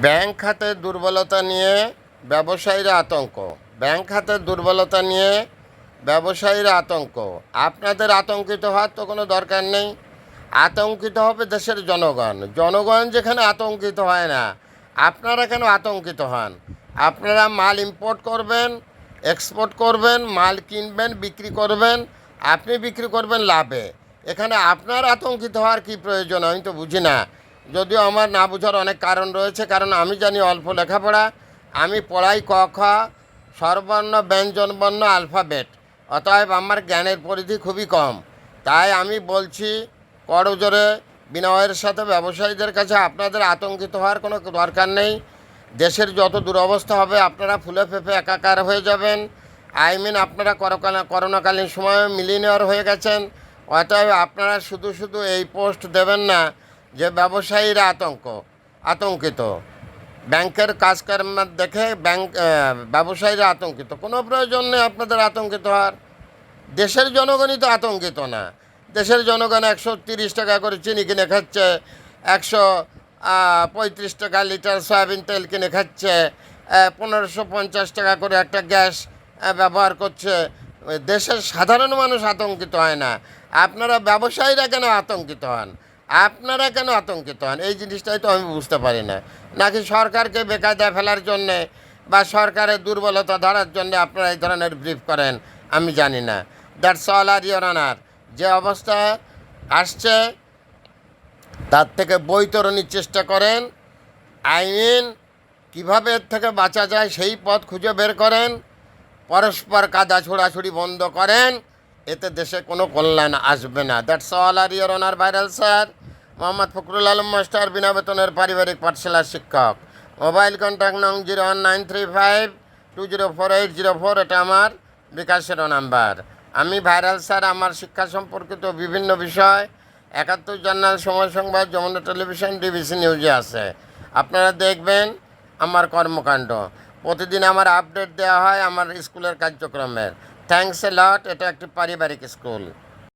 Bank খাতের দুর্বলতা নিয়ে ব্যবসায়ীরা আতঙ্ক। ব্যাংক খাতের দুর্বলতা নিয়ে ব্যবসায়ীরা আতঙ্ক। আপনাদের আতঙ্কিত হওয়ার তো কোনো দরকার নেই। আতঙ্কিত হবে দেশের জনগণ। জনগণ যেখানে আতঙ্কিত হয় না, আপনারা কেন আতঙ্কিত হন? আপনারা মাল ইম্পোর্ট করবেন, এক্সপোর্ট করবেন, মাল কিনবেন, বিক্রি করবেন, আপনি বিক্রি করবেন লাভে। এখানে আপনার আতঙ্কিত হওয়ার কী প্রয়োজন আমি তো বুঝি না। যদিও আমার না বোঝার অনেক কারণ রয়েছে, কারণ আমি জানি অল্প লেখাপড়া। আমি পড়াই ক খ, স্বরবর্ণ, ব্যঞ্জনবর্ণ, আলফাবেট। অতএব আমার জ্ঞানের পরিধি খুবই কম। তাই আমি বলছি করজোরে বিনয়ের সাথে ব্যবসায়ীদের কাছে, আপনাদের আতঙ্কিত হওয়ার কোনো দরকার নেই। দেশের যত দুরবস্থা হবে আপনারা ফুলে ফেঁপে একাকার হয়ে যাবেন। আপনারা করোনাকালীন সময়ে মিলিনিয়র হয়ে গেছেন। অতএব আপনারা শুধু শুধু এই পোস্ট দেবেন না যে ব্যবসায়ীরা আতঙ্কিত, ব্যাংকের কাজকর্ম দেখে ব্যবসায়ীরা আতঙ্কিত। কোনো প্রয়োজন নেই আপনাদের আতঙ্কিত হওয়ার। দেশের জনগণই তো আতঙ্কিত না। দেশের জনগণ 130 টাকা করে চিনি কিনে খাচ্ছে, 135 টাকা লিটার সয়াবিন তেল কিনে খাচ্ছে, 1550 টাকা করে একটা গ্যাস ব্যবহার করছে। দেশের সাধারণ মানুষ আতঙ্কিত হয় না। আপনারা ব্যবসায়ীরা কেন আতঙ্কিত হন? আপনারা কেন আতঙ্কিত হন এই জিনিসটাই তো আমি বুঝতে পারি না। নাকি সরকারকে বেকায়দায় ফেলার জন্যে বা সরকারের দুর্বলতা ধরার জন্যে আপনারা এই ধরনের ব্রিফ করেন, আমি জানি না। দ্যাটস অল আর ইওর অনার। যে অবস্থা আসছে তার থেকে বৈতরণীর চেষ্টা করেন। আইন কীভাবে এর থেকে বাঁচা যায় সেই পথ খুঁজে বের করেন। পরস্পর কাদা ছোড়াছুড়ি বন্ধ করেন, এতে দেশে কোনো কল্যাণ আসবে না। দ্যাটস অল আর your honour viral sir. Mohammad Fakhrul Alam master, বিনা বেতনের পারিবারিক পাঠশালার শিক্ষক। মোবাইল কন্ট্যাক্ট নং 01935204804। এটা আমার বিকাশেরও নাম্বার। আমি ভাইরাল স্যার। আমার শিক্ষা সম্পর্কিত বিভিন্ন বিষয় 71 জার্নাল, সময় সংবাদ, যমুনা টেলিভিশন, ডিবিসি নিউজে আছে। আপনারা দেখবেন আমার কর্মকাণ্ড। প্রতিদিন আমার আপডেট দেওয়া হয় আমার স্কুলের কার্যক্রমের। থ্যাঙ্কস এ লট। এটা একটি পারিবারিক স্কুল।